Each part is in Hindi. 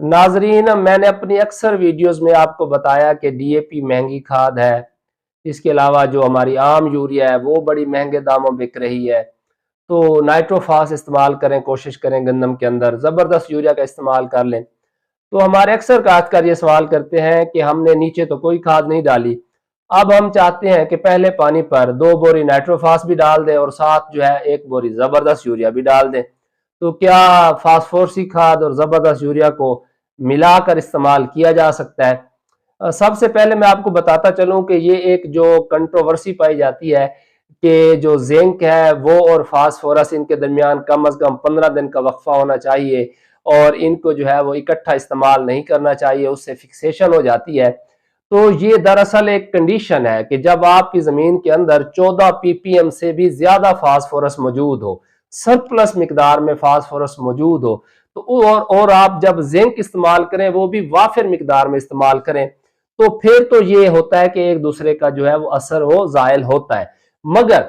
नाजरीन, मैंने अपनी अक्सर वीडियोस में आपको बताया कि डीएपी महंगी खाद है। इसके अलावा जो हमारी आम यूरिया है वो बड़ी महंगे दामों बिक रही है। तो नाइट्रोफास इस्तेमाल करें, कोशिश करें गंदम के अंदर ज़बरदस्त यूरिया का इस्तेमाल कर लें। तो हमारे अक्सर काश्तकार ये सवाल करते हैं कि हमने नीचे तो कोई खाद नहीं डाली, अब हम चाहते हैं कि पहले पानी पर 2 बोरी नाइट्रोफास भी डाल दें और साथ जो है 1 बोरी ज़बरदस्त यूरिया भी डाल दें। तो क्या फास्फोरसी खाद और ज़बरदस्त यूरिया को मिलाकर इस्तेमाल किया जा सकता है? सबसे पहले मैं आपको बताता चलूं कि ये एक जो कंट्रोवर्सी पाई जाती है कि जो जिंक है वो और फास्फोरस इनके दरमियान कम अज कम 15 दिन का वक्फा होना चाहिए और इनको जो है वो इकट्ठा इस्तेमाल नहीं करना चाहिए, उससे फिक्सेशन हो जाती है। तो ये दरअसल एक कंडीशन है कि जब आपकी जमीन के अंदर 14 पीपीएम से भी ज्यादा फास्फोरस मौजूद हो, सरप्लस मिकदार में फास्फोरस मौजूद हो, तो और आप जब जिंक इस्तेमाल करें वो भी वाफिर मिकदार में इस्तेमाल करें, तो फिर तो ये होता है कि एक दूसरे का जो है वो असर वो जायल होता है। मगर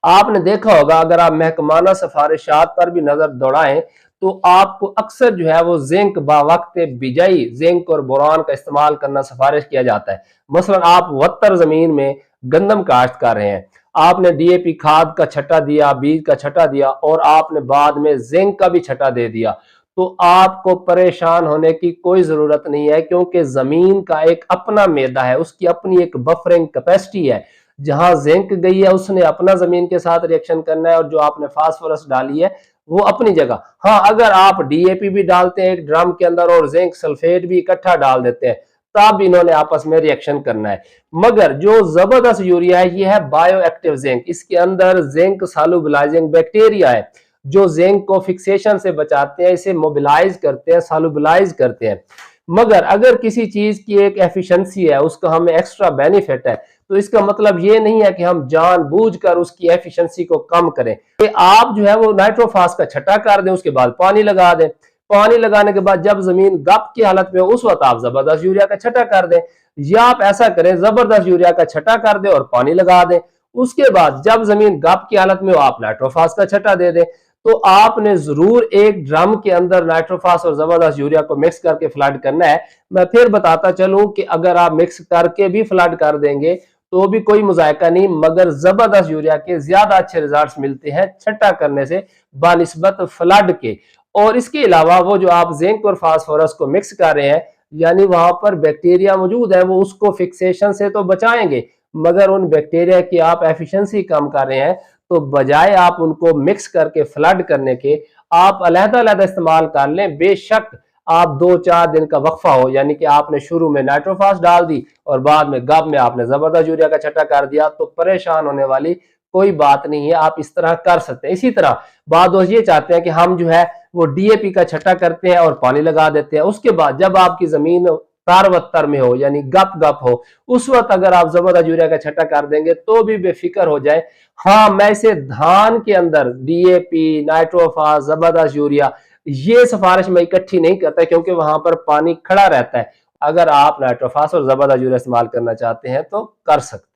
आपने देखा होगा, अगर आप महकमाना सिफारिशात पर भी नजर दौड़ाएं तो आपको अक्सर जो है वो जिंक बावक्त बिजाई जिंक और बोरान का इस्तेमाल करना सिफारिश किया जाता है। मसलन आप 72 जमीन में गंदम काश्त कर रहे हैं, आपने डीएपी खाद का छटा दिया, बीज का छटा दिया और आपने बाद में जिंक का भी छटा दे दिया, तो आपको परेशान होने की कोई जरूरत नहीं है, क्योंकि जमीन का एक अपना मैदा है, उसकी अपनी एक बफरिंग कैपेसिटी है। जहां जिंक गई है उसने अपना जमीन के साथ रिएक्शन करना है और जो आपने फास्फोरस डाली है वो अपनी जगह। हाँ, अगर आप डीएपी भी डालते हैं एक ड्रम के अंदर और जिंक सल्फेट भी इकट्ठा डाल देते हैं, तब इन्होंने आपस में रिएक्शन करना है। मगर जो जबरदस्त यूरिया है ये है बायो एक्टिव जिंक, इसके अंदर जिंक सॉल्युबलाइजिंग बैक्टीरिया है जो जिंक को फिक्सेशन से बचाते हैं, इसे मोबिलाइज करते हैं, सॉल्युबलाइज करते हैं। मगर अगर किसी चीज की एक एफिशिएंसी है, उसका हमें एक्स्ट्रा बेनिफिट है, तो इसका मतलब ये नहीं है कि हम जानबूझकर उसकी एफिशिएंसी को कम करें। कि आप जो है वो नाइट्रोफास का छटा कर दें, उसके बाद पानी लगा दें, पानी लगाने के बाद जब जमीन गप की हालत में हो उस वक्त आप जबरदस्त यूरिया का छटा कर दें, या आप ऐसा करें जबरदस्त यूरिया का छटा कर दें और पानी लगा दें, उसके बाद जब जमीन गप की हालत में हो आप नाइट्रोफास का छटा दे दें। तो आपने जरूर एक ड्रम के अंदर नाइट्रोफास और जबरदस्त यूरिया को मिक्स करके फ्लड करना है। मैं फिर बताता चलूं कि अगर आप मिक्स करके भी फ्लड कर देंगे तो भी कोई मुजायका नहीं, मगर जबरदस्त यूरिया के ज्यादा अच्छे रिजल्ट्स मिलते हैं छटा करने से बानिस्बत फ्लड के। और इसके अलावा वो जो आप जिंक और फास्फोरस को मिक्स कर रहे हैं, यानी वहां पर बैक्टीरिया मौजूद है, वो उसको फिक्सेशन से तो बचाएंगे, मगर उन बैक्टीरिया की आप एफिशिएंसी कम कर रहे हैं। तो बजाय आप उनको मिक्स करके फ्लड करने के, आप अलग-अलग इस्तेमाल कर लें। बेशक आप 2-4 दिन का वक्फा हो, यानी कि आपने शुरू में नाइट्रोफास डाल दी और बाद में गब में आपने जबरदस्त यूरिया का छटा कर दिया, तो परेशान होने वाली कोई बात नहीं है, आप इस तरह कर सकते हैं। इसी तरह बाद दोस्त ये चाहते हैं कि हम जो है वो डीएपी का छटा करते हैं और पानी लगा देते हैं, उसके बाद जब आपकी जमीन तारवत्तर में हो यानी गप गप हो, उस वक्त अगर आप जबरदस्त यूरिया का छटा कर देंगे तो भी बेफिक्र हो जाए। हाँ, मैं इसे धान के अंदर डीएपी, नाइट्रोफास, जबरदस्त यूरिया ये सिफारिश में इकट्ठी नहीं करता, क्योंकि वहां पर पानी खड़ा रहता है। अगर आप नाइट्रोफास और जबरदस्त यूरिया इस्तेमाल करना चाहते हैं तो कर सकते हैं।